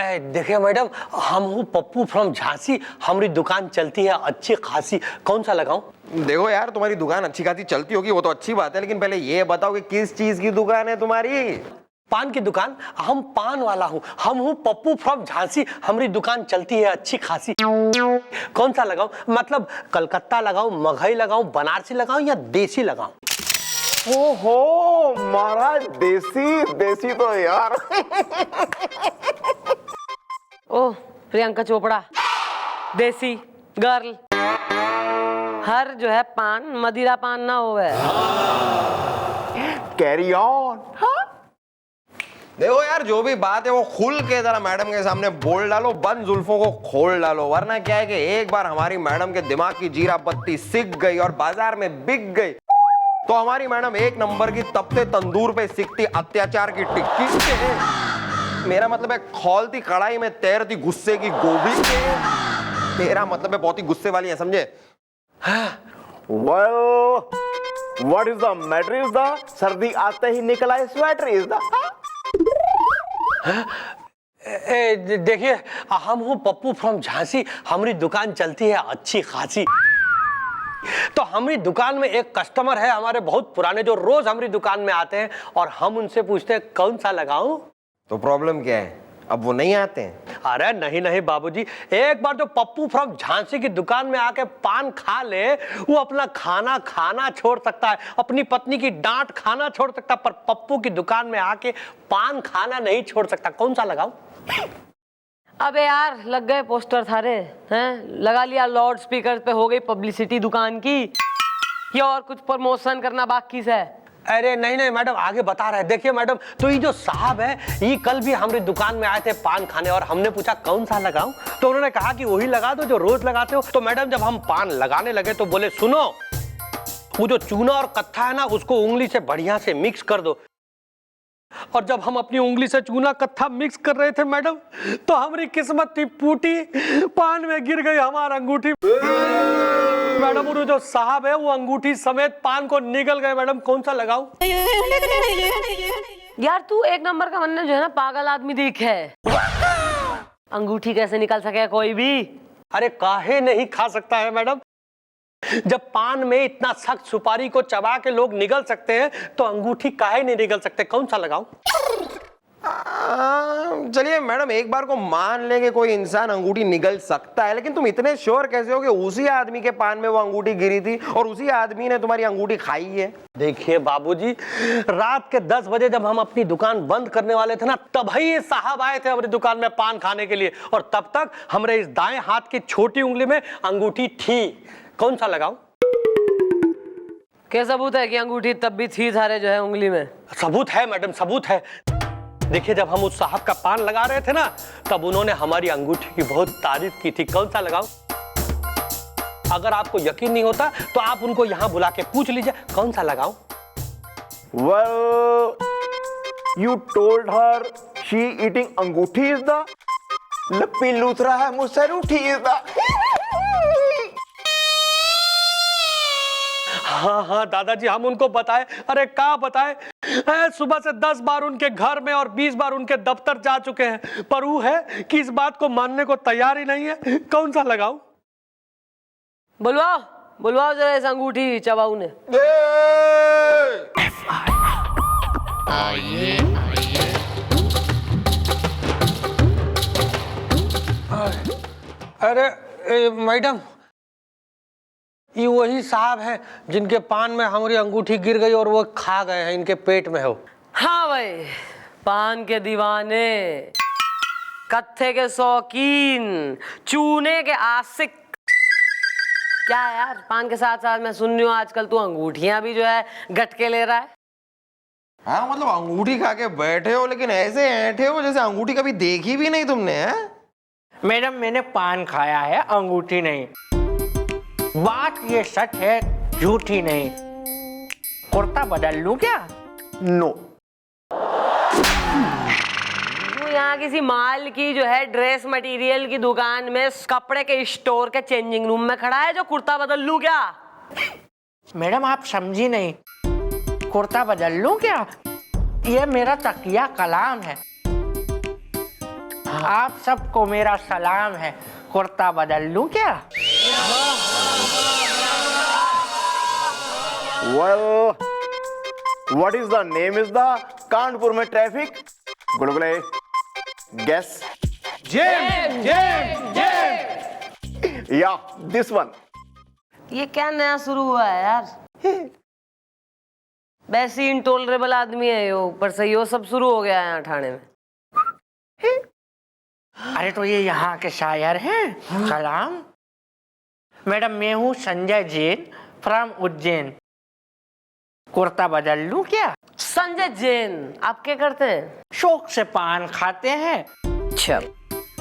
देखिए मैडम, हम हूँ पप्पू फ्रॉम झांसी, हमारी दुकान चलती है अच्छी खासी, कौन सा लगाऊं? देखो यार, तुम्हारी दुकान अच्छी खासी चलती होगी वो तो अच्छी बात है, लेकिन पहले ये बताओ कि किस चीज की दुकान है तुम्हारी? पान की दुकान। हम पान वाला हूँ, हम हूँ पप्पू फ्रॉम झांसी, हमारी दुकान चलती है अच्छी खासी, कौन सा लगाऊं? मतलब कलकत्ता लगाऊं, मगहई लगाऊं, बनारसी लगाऊं या देसी लगाऊं? ओहो महाराज, देसी देसी तो यार ओह प्रियंका चोपड़ा, देसी गर्ल, हर जो है पान मदिरा पान ना होवे। Carry on. देखो यार, जो भी बात है वो खुल के जरा मैडम के सामने बोल डालो, बंद जुल्फों को खोल डालो, वरना क्या है कि एक बार हमारी मैडम के दिमाग की जीरा बत्ती सिक गई और बाजार में बिक गई तो हमारी मैडम एक नंबर की तपते तंदूर पे सिकती अत्याचार की टिक्की के, मेरा मतलब है खौलती कढ़ाई में तैरती गुस्से की गोभी के, मेरा मतलब है बहुत ही गुस्से वाली है, समझे? Well, what is the matter is the सर्दी आते ही निकला है स्वेटर इज द। देखिए, हम हूँ पप्पू फ्रॉम झांसी, हमारी दुकान चलती है अच्छी खासी। तो हमारी दुकान में एक कस्टमर है हमारे बहुत पुराने, जो रोज हमारी दुकान में आते हैं और हम उनसे पूछते हैं कौन सा लगाऊं? तो प्रॉब्लम क्या है, अब वो नहीं आते हैं? अरे नहीं नहीं बाबूजी, एक बार जो पप्पू फ्रॉम झांसी की दुकान में आके पान खा ले, वो अपना खाना खाना छोड़ सकता है, अपनी पत्नी की डांट खाना छोड़ सकता है, पर पप्पू की दुकान में आके पान खाना नहीं छोड़ सकता। कौन सा लगाऊं? अबे यार, लग गए पोस्टर थारे हैं, लगा लिया लाउड स्पीकर पे, हो गई पब्लिसिटी दुकान की, या और कुछ प्रमोशन करना बाकी से? अरे नहीं नहीं मैडम, आगे बता रहे हैं। देखिए मैडम, तो ये जो साहब है, ये कल भी हमारी दुकान में आए थे पान खाने और हमने पूछा कौन सा लगाऊं, तो उन्होंने कहा कि वही लगा दो जो रोज लगाते हो। तो मैडम जब हम पान लगाने लगे तो बोले सुनो, वो जो चूना और कत्था है ना, उसको उंगली से बढ़िया से मिक्स कर दो। और जब हम अपनी उंगली से चूना कत्था मिक्स कर रहे थे मैडम, तो हमारी किस्मत थी फूटी, पान में गिर गई हमारी अंगूठी। मैडम वो जो साहब है वो अंगूठी समेत पान को निगल गए। मैडम कौन सा लगाऊं? यार तू एक नंबर का वरना जो है ना पागल आदमी दिख है, अंगूठी कैसे निकल सके कोई भी? अरे काहे नहीं खा सकता है मैडम, जब पान में इतना सख्त सुपारी को चबा के लोग निगल सकते हैं तो अंगूठी काहे नहीं निगल सकते? कौन सा लगाऊं? चलिए मैडम, एक बार को मान लेंगे कोई इंसान अंगूठी निगल सकता है, लेकिन तुम इतने श्योर कैसे हो कि उसी आदमी के पान में वो अंगूठी गिरी थी और उसी आदमी ने तुम्हारी अंगूठी खाई है? देखिए बाबूजी, रात के 10 बजे जब हम अपनी दुकान बंद करने वाले थे ना, तब ही ये साहब आए थे हमारी दुकान में पान खाने के लिए, और तब तक हमारे इस दाएं हाथ की छोटी उंगली में अंगूठी थी। कौन सा लगाऊं? क्या सबूत है कि अंगूठी तब भी थी थारे जो है उंगली में? सबूत है मैडम, सबूत है। देखिए, जब हम उस साहब का पान लगा रहे थे ना, तब उन्होंने हमारी अंगूठी की बहुत तारीफ की थी। कौन सा लगाऊं? अगर आपको यकीन नहीं होता तो आप उनको यहाँ बुला के पूछ लीजिए कौन सा लगाऊं? Well, you told her she eating अंगूठी is the लप्पी लूथरा है मुझसे रूठी is the। हाँ हाँ दादाजी, हम उनको बताए, अरे क्या बताए, सुबह से 10 बार उनके घर में और 20 बार उनके दफ्तर जा चुके हैं, पर वो है कि इस बात को मानने को तैयार ही नहीं है। कौन सा लगाऊं? बुलवाओ बुलवाओ जरा इस अंगूठी चबाऊ ने। अरे मैडम, ये वही साहब हैं जिनके पान में हमारी अंगूठी गिर गई और वो खा गए हैं, इनके पेट में हो। हाँ भाई, पान के दीवाने, कत्थे के शौकीन, चूने के आशिक। क्या है यार, पान के साथ साथ मैं सुन रही हूँ आजकल तू अंगूठियां भी जो है गटके ले रहा है। हाँ मतलब अंगूठी खा के बैठे हो, लेकिन ऐसे ऐठे हो जैसे अंगूठी कभी देखी भी नहीं तुमने। है मैडम, मैंने पान खाया है, अंगूठी नहीं। बात ये सच है, झूठी नहीं। कुर्ता बदल लूं क्या? नो। तू यहाँ किसी माल की जो है ड्रेस मटेरियल की दुकान में कपड़े के स्टोर के चेंजिंग रूम में खड़ा है जो कुर्ता बदल लूं क्या? मैडम आप समझी नहीं, कुर्ता बदल लूं क्या? ये मेरा तकिया कलाम है। आप सबको मेरा सलाम है। कुर्ता बदल लूं क्या? Well, what is the name is the Kanpur में ट्रैफिक? गुलगुले, guess? जेम जेम जेम। Yeah, this one. ये क्या नया शुरू हुआ है यार? वैसे ही इंटॉलरेबल आदमी है यो, ऊपर से यो सब शुरू हो गया है यहाँ ठाणे में। अरे तो ये यहाँ के शायर हैं। सलाम मैडम, मैं हूँ संजय जैन फ्रॉम उज्जैन। कुर्ता बदल लूं क्या? संजय जैन, आप क्या करते हैं? शौक से पान खाते हैं, अच्छा।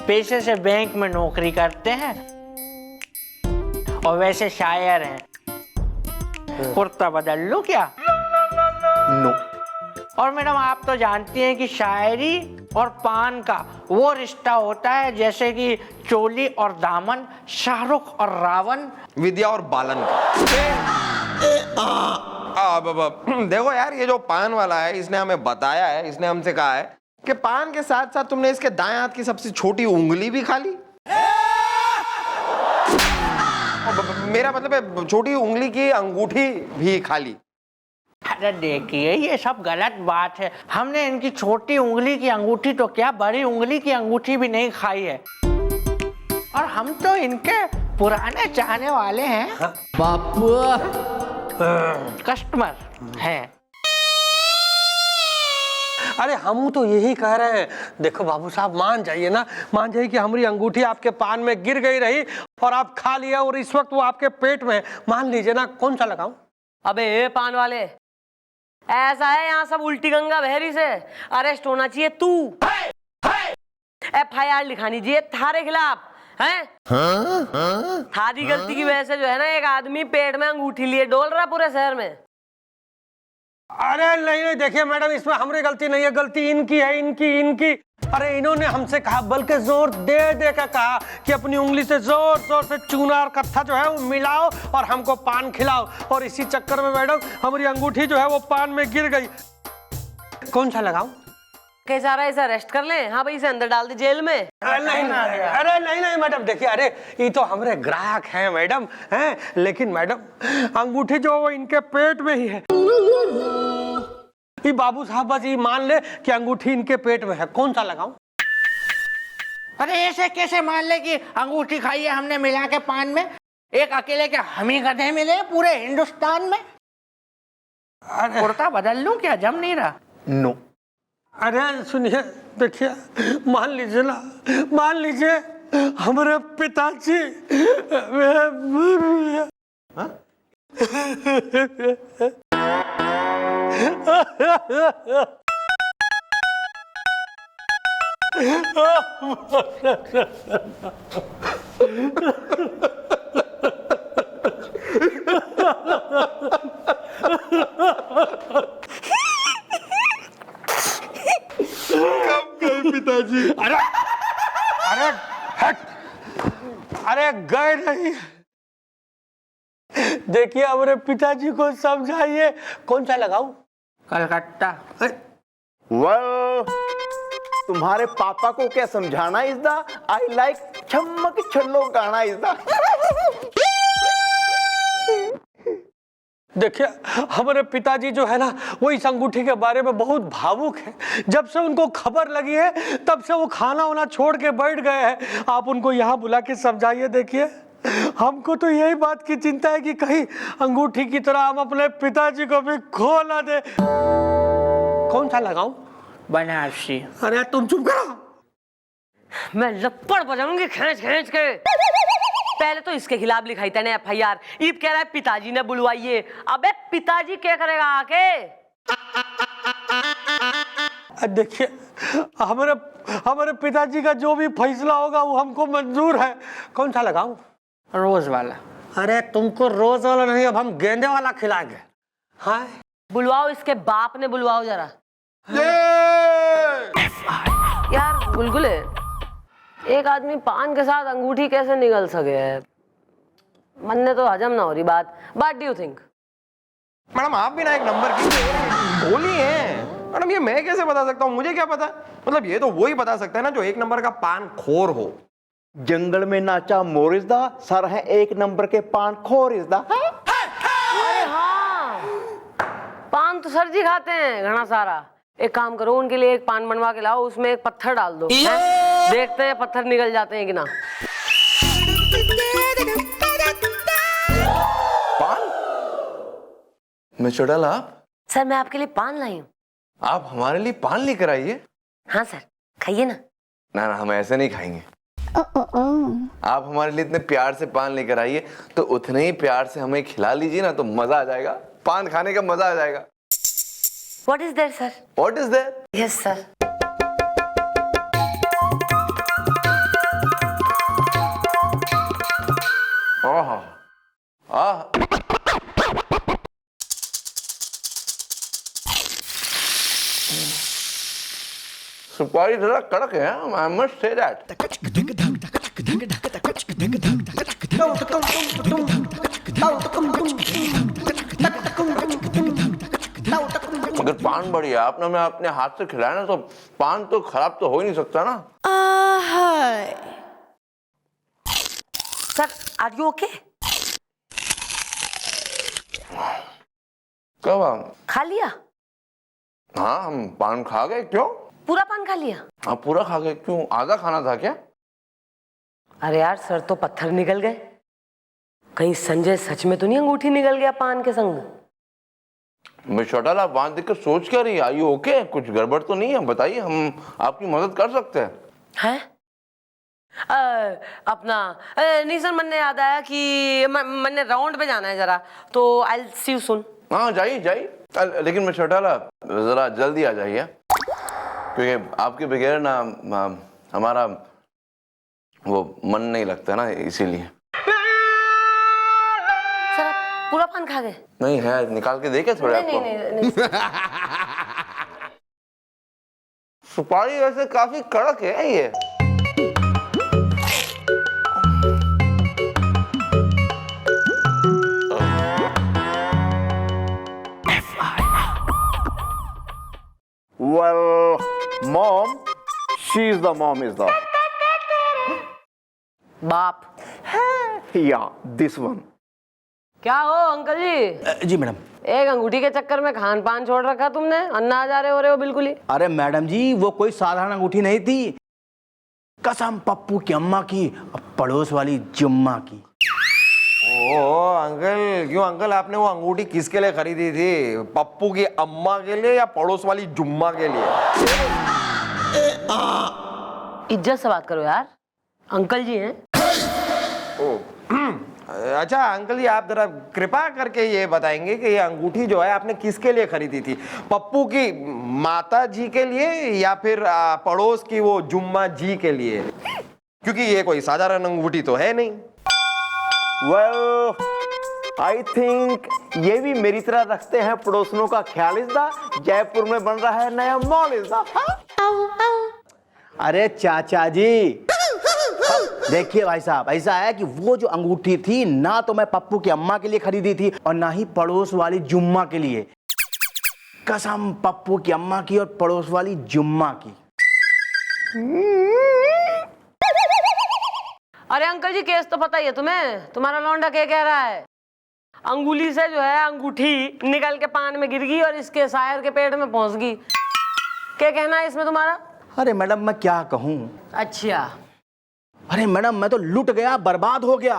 पेशे से बैंक में नौकरी करते हैं और वैसे शायर हैं। कुर्ता बदल लूं क्या? No. और मैडम आप तो जानती हैं कि शायरी और पान का वो रिश्ता होता है जैसे कि चोली और दामन, शाहरुख और रावण, विद्या और बालन का। देखो यार, ये जो पान वाला है इसने हमें बताया है, इसने हमसे कहा है कि पान के साथ साथ तुमने इसके दाएं हाथ की सबसे छोटी उंगली भी खा ली। मेरा मतलब है छोटी उंगली की अंगूठी भी खा ली। अरे देखिए ये सब गलत बात है। हमने इनकी छोटी उंगली की अंगूठी तो क्या, बड़ी उंगली की अंगूठी भी नहीं खाई है। और हम तो इनके पुराने चाहने वाले हैं, कस्टमर हैं। अरे हम तो यही कह रहे हैं, देखो बाबू साहब मान जाइए ना, मान जाइए कि हमारी अंगूठी आपके पान में गिर गई रही और आप खा लिया और इस वक्त वो आपके पेट में है। मान लीजिए ना, कौन सा लगाऊं? अबे ए पान वाले, ऐसा है यहाँ सब उल्टी गंगा बहरी से अरेस्ट होना चाहिए। तू FIR लिखानी चाहिए थारे खिलाफ है। थारी गलती की वजह से जो है ना, एक आदमी पेट में अंगूठी लिए डोल रहा पूरे शहर में। अरे नहीं नहीं, देखिए मैडम, इसमें हमारी गलती नहीं है, गलती इनकी है, इनकी। अरे इन्होंने हमसे कहा, बल्कि जोर दे दे कर कहा कि अपनी उंगली से जोर जोर से चूना और कत्था जो है वो मिलाओ और हमको पान खिलाओ। और इसी चक्कर में मैडम हमारी अंगूठी जो है वो पान में गिर गई। कौन सा लगाऊं? कैसा रहा, इसे अरेस्ट कर ले। हाँ भाई, इसे अंदर डाल दे जेल में। अरे नहीं मैडम, देखिए, अरे ये तो हमारे ग्राहक हैं मैडम, हैं, लेकिन मैडम अंगूठी जो वो इनके पेट में ही है। ये बाबू साहब बस ये मान ले कि अंगूठी इनके पेट में है। कौन सा लगाऊं? अरे ऐसे कैसे मान ले कि अंगूठी खाई है हमने मिला के पान में? एक अकेले के हम ही गधे मिले पूरे हिंदुस्तान में। कुर्ता बदल लूं क्या? जम नहीं रहा। No. अरे सुनिए, देखिए, मान लीजिए ना, मान लीजिए हमारे पिताजी पिताजी, अरे हट, अरे गए नहीं। देखिए हमारे पिताजी को समझाइए, कौन सा लगाऊं? कलकत्ता। Well, तुम्हारे पापा को क्या समझाना इस दा? I like छम्मक छल्लो गाना इस दा। देखिए हमारे पिताजी जो है ना, वो इस अंगूठी के बारे में बहुत भावुक है। जब से उनको खबर लगी है तब से वो खाना वाना छोड़ के बैठ गए हैं। आप उनको यहाँ बुला के समझाइए। देखिए हमको तो यही बात की चिंता है कि कहीं अंगूठी की तरह हम अपने पिताजी को भी खो ना दे। कौन सा लगाऊं? बनारसी। अरे तुम चुप करो, मैं लपड़ बजाऊंगी खींच खींच के। पहले तो इसके खिलाफ लिखाई था FIR, ईब कह रहा है पिताजी ने बुलवाइए। अबे पिताजी क्या करेगा आके? देखिए हमारे पिताजी का जो भी फैसला होगा वो हमको मंजूर है। कौन सा लगाऊं? रोज वाला। अरे तुमको रोज वाला नहीं, अब हम गेंदे वाला खिलाएंगे। हाँ बुलवाओ, इसके बाप ने बुलवाओ जरा। यार गुलगुले, एक आदमी पान के साथ अंगूठी कैसे निगल सके है? मन ने तो हजम ना हो रही बात। What do you think? Madam आप भी ना एक नंबर की गोली है। मैडम ये मैं कैसे बता सकता हूँ, मुझे क्या पता? मतलब ये तो वही बता सकता है ना जो एक नंबर का पान खोर हो। जंगल में नाचा मोर इज द, सर है एक नंबर के पान खोर इज द। अरे हाँ, पान तो सर जी खाते हैं घना सारा। एक काम करो, उनके लिए एक पान बनवा के लाओ, उसमें एक पत्थर डाल दो, हैं? देखते हैं पत्थर निकल जाते हैं कि ना। पान मैं चुड़ैल, आप सर मैं आपके लिए पान लाई हूँ। आप हमारे लिए पान लेकर आइए। हाँ सर, खाइए ना। ना ना, हम ऐसे नहीं खाएंगे। आप हमारे लिए इतने प्यार से पान लेकर आइए तो उतने ही प्यार से हमें खिला लीजिए ना, तो मजा आ जाएगा, पान खाने का मजा आ जाएगा। What is there, sir? What is there? Yes, sir. आहा, आह, सुपारी जरा कड़क है, I must say that. अगर पान बढ़िया आपने हमें अपने हाथ से खिलाया ना, तो पान तो खराब तो हो ही नहीं सकता ना। Sir, are you okay? कब हम खा लिया? हाँ, हम पान खा गए। क्यों? पूरा पान खा लिया? आप पूरा खा गए? क्यों, आधा खाना था क्या? अरे यार सर, तो पत्थर निकल गए। कहीं संजय सच में तो नहीं अंगूठी निकल गया पान के संग? मैं चौटाल, आप वहां देख कर सोच क्या रही है? आयु ओके, कुछ गड़बड़ तो नहीं है? बताइए, हम आपकी मदद कर सकते हैं। हैं? अपना नहीं सर, मैंने याद आया कि मैंने राउंड पे जाना है जरा, तो I will see you soon. हाँ जाइए जाइए, लेकिन मैं चौटाला जरा जल्दी आ जाइए, क्योंकि आपके बगैर ना हमारा वो मन नहीं लगता ना, इसीलिए। सर आप पूरा पान खा गए? नहीं है, निकाल के देखे थोड़े आपको। नहीं। सुपारी वैसे काफी कड़क है ये। Well, mom, she's the mom is the. बाप। Yeah, this one. क्या हो अंकल जी? जी मैडम। एक अंगूठी के चक्कर में खान पान छोड़ रखा तुमने, अन्ना जा रहे हो रहे हो बिल्कुल ही। अरे मैडम जी, वो कोई साधारण अंगूठी नहीं थी, कसम पप्पू की अम्मा की, पड़ोस वाली जुम्मा की। ओ अंकल, क्यों अंकल, आपने वो अंगूठी किसके लिए खरीदी थी? पप्पू की अम्मा के लिए या पड़ोस वाली जुम्मा के लिए? इज्जत से बात करो यार, अंकल जी हैं। अच्छा अंकल जी, आप जरा कृपा करके ये बताएंगे कि ये अंगूठी जो है आपने किसके लिए खरीदी थी? पप्पू की माता जी के लिए या फिर पड़ोस की वो जुम्मा जी के लिए? क्योंकि ये कोई साधारण अंगूठी तो है नहीं। Well, I think ये भी मेरी तरह रखते हैं पड़ोसनों का ख्याल इस दा। जयपुर में बन रहा है नया मॉल इस दा। अरे चाचा जी, देखिए भाई साहब, ऐसा है कि वो जो अंगूठी थी ना तो मैं पप्पू की अम्मा के लिए खरीदी थी और ना ही पड़ोस वाली जुम्मा के लिए। कसम पप्पू की अम्मा की और पड़ोस वाली जुम्मा की। अरे अंकल जी, केस तो पता ही है तुम्हें, तुम्हारा लौंडा क्या कह रहा है? अंगुली से जो है अंगूठी निकल के पान में गिर गई और इसके शायर के पेट में पहुंच गई। क्या कहना है इसमें तुम्हारा? अरे मैडम मैं क्या कहूँ। अच्छा। अरे मैडम मैं तो लुट गया, बर्बाद हो गया।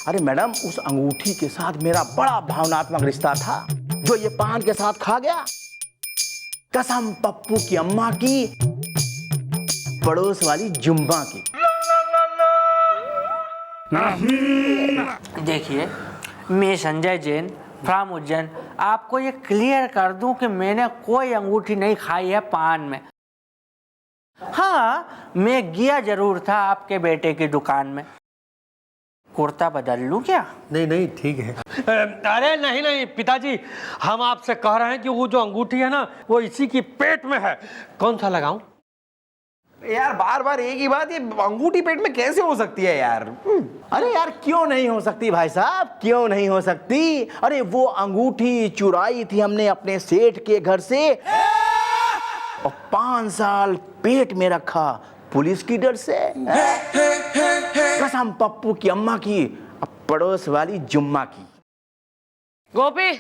अरे मैडम, उस अंगूठी के साथ मेरा बड़ा भावनात्मक रिश्ता था जो ये पान के साथ खा गया। कसम पप्पू की अम्मा की, पड़ोस वाली जुम्मा की। देखिए, मैं संजय जैन फ्रॉम उज्जैन आपको ये क्लियर कर दूं कि मैंने कोई अंगूठी नहीं खाई है पान में। हाँ, मैं गया जरूर था आपके बेटे की दुकान में। कुर्ता बदल लूं क्या? नहीं ठीक है। अरे नहीं पिताजी, हम आपसे कह रहे हैं कि वो जो अंगूठी है ना, वो इसी की पेट में है। कौन सा लगाऊं? यार बार बार एक ही बात, ये अंगूठी पेट में कैसे हो सकती है यार? अरे यार क्यों नहीं हो सकती भाई साहब, क्यों नहीं हो सकती? अरे वो अंगूठी चुराई थी हमने अपने सेठ के घर से और 5 साल पेट में रखा पुलिस की डर से। कसम पप्पू की अम्मा की, पड़ोस वाली जुम्मा की। गोपी,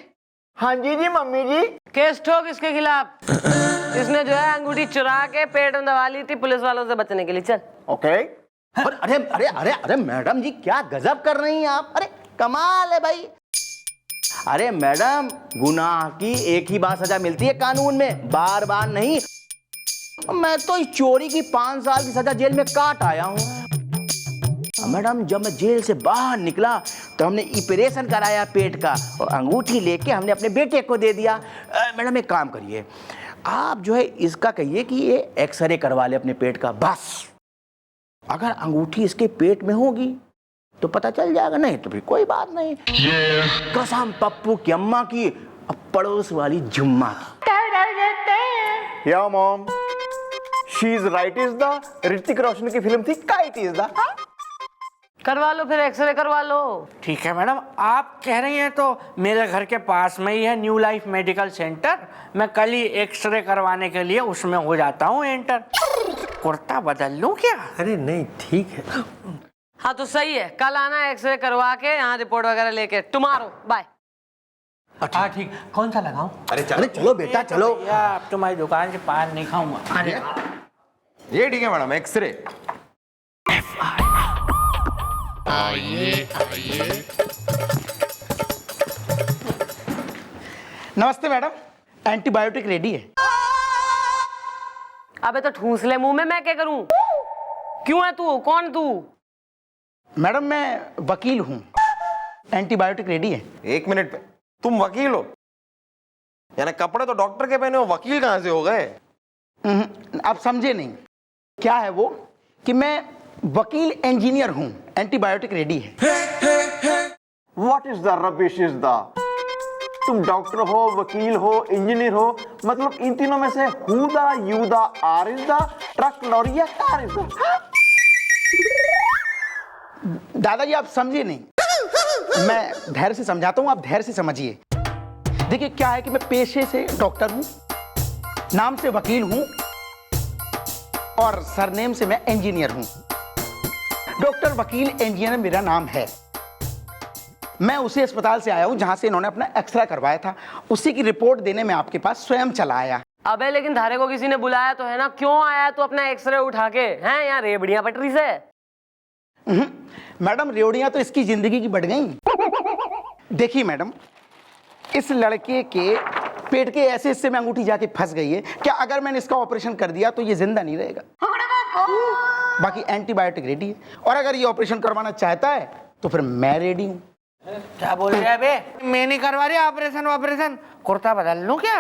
हाँ जी जी मम्मी जी। केस ठोक इसके खिलाफ। इसने जो है अंगूठी चुरा के पेट में दबा ली थी पुलिस वालों से बचने के लिए। चल। ओके। अरे अरे अरे अरे मैडम जी क्या गजब कर रही हैं आप, अरे कमाल है भाई। अरे मैडम, गुनाह की एक ही बार सजा मिलती है कानून में, बार बार नहीं। मैं तो इस चोरी की 5 साल की सजा जेल में काट आया हूँ। मैडम जब मैं जेल से बाहर निकला तो हमने ऑपरेशन कराया पेट का और अंगूठी लेके हमने अपने बेटे को दे दिया। मैडम एक काम करिए, आप जो है इसका कहिए कि ये एक्सरे करवा ले अपने पेट का, बस। अगर अंगूठी इसके पेट में होगी तो पता चल जाएगा, नहीं तो फिर कोई बात नहीं। कसम पप्पू की अम्मा की, पड़ोस वाली जुम्मा की। या mom, she is right is the Hrithik Roshan की फिल्म थी काइट इज द। करवा लो फिर, एक्सरे करवा लो। ठीक है मैडम, आप कह रही हैं तो मेरे घर के पास में ही है न्यू लाइफ मेडिकल सेंटर। मैं कल ही एक्सरे करवाने के लिए उसमें हो जाता हूँ एंटर। कुर्ता बदल लूं क्या? अरे नहीं ठीक है। हाँ तो सही है, कल आना एक्सरे करवा के यहाँ रिपोर्ट वगैरह लेके। Tomorrow bye. हाँ ठीक, कौन सा लगाऊं? अरे चलो बेटा चलो। भैया अब तुम्हारी दुकान से पान नहीं खाऊंगा। ये ठीक है मैडम, एक्सरे। नमस्ते मैडम, एंटीबायोटिक रेडी है। अबे तो ठूस ले मुंह में, मैं क्या करूं? क्यों है तू? कौन तू? मैडम मैं वकील हूँ, एंटीबायोटिक रेडी है। एक मिनट पे, तुम वकील हो? यानी कपड़े तो डॉक्टर के पहने हो, वकील कहां से हो गए? आप समझे नहीं। क्या है वो कि मैं वकील इंजीनियर हूँ, एंटीबायोटिक रेडी है। What is the rubbish is the? तुम डॉक्टर हो, वकील हो, इंजीनियर हो, मतलब इन तीनों में से who the, you the, are is the, truck, lorry या कार इज द? दादाजी आप समझिए नहीं, मैं धैर्य से समझाता हूँ, आप धैर्य से समझिए। देखिए क्या है कि मैं पेशे से डॉक्टर हूँ, नाम से वकील हूँ और सरनेम से मैं इंजीनियर हूँ। डॉक्टर वकील इंजीनियर मेरा नाम है। मैं उसी अस्पताल से आया हूँ जहां से इन्होंने अपना एक्सरे करवाया था, उसी की रिपोर्ट देने में आपके पास स्वयं चला आया। अबे लेकिन धारे को किसी ने बुलाया तो है ना, क्यों आया तू अपना एक्सरे उठा के? हैं यहाँ रेबड़ियां पटरी से? मैडम रेवड़ियां तो इसकी जिंदगी की बढ़ गई। देखिए मैडम, इस लड़के के पेट के ऐसे हिस्से में अंगूठी जाके फंस गई है, क्या अगर मैंने इसका ऑपरेशन कर दिया तो ये जिंदा नहीं रहेगा। बाकी एंटीबायोटिक रेडी है, और अगर ये ऑपरेशन करवाना चाहता है तो फिर मैं रेडी हूँ। क्या बोल रहे हैं बे? मैं नहीं करवा रही ऑपरेशन। कुर्ता बदल लूं क्या?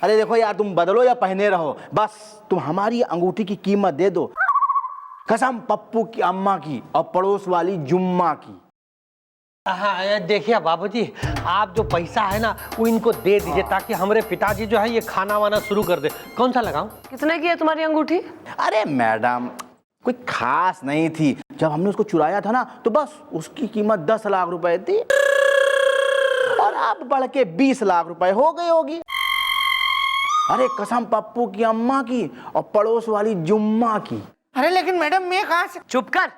अरे देखो यार, तुम बदलो या पहने रहो, बस तुम हमारी अंगूठी की कीमत दे दो। कसम पप्पू की अम्मा की और पड़ोस वाली जुम्मा की। हाँ देखिए बाबूजी, आप जो पैसा है ना वो इनको दे दीजिए ताकि हमारे पिताजी जो है ये खाना वाना शुरू कर दे। कौन सा लगाऊं? किसने की है तुम्हारी अंगूठी? अरे मैडम कोई खास नहीं थी, जब हमने उसको चुराया था ना तो बस उसकी कीमत 10 लाख रुपए थी और अब बढ़ के 20 लाख रुपए हो गई होगी। अरे कसम पप्पू की अम्मा की और पड़ोस वाली जुम्मा की। अरे लेकिन मैडम मैं कहाँ से? चुप कर,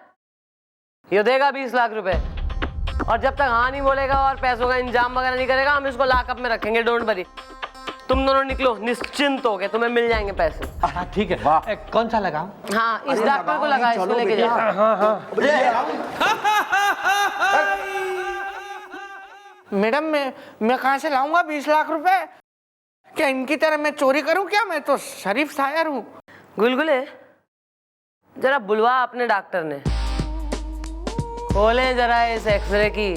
ये देगा 20 लाख रुपए, और जब तक हाँ नहीं बोलेगा और पैसों का इंतजाम वगैरह नहीं करेगा हम इसको लॉकअप में रखेंगे। डोंट वरी, तुम दोनों निकलो निश्चिंत हो के, तुम्हें मिल जाएंगे पैसे। हाँ ठीक है। कौन सा लगाऊं? हाँ इस डॉक्टर को लगा, इसको लेके जाओ। मैडम मैं कहाँ से लाऊंगा 20 लाख रुपए? क्या इनकी तरह मैं चोरी करूं क्या? मैं तो शरीफ शायर हूँ। गुलगुले जरा बुलवा अपने डॉक्टर ने, खोलें जरा इस एक्सरे की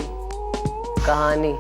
कहानी।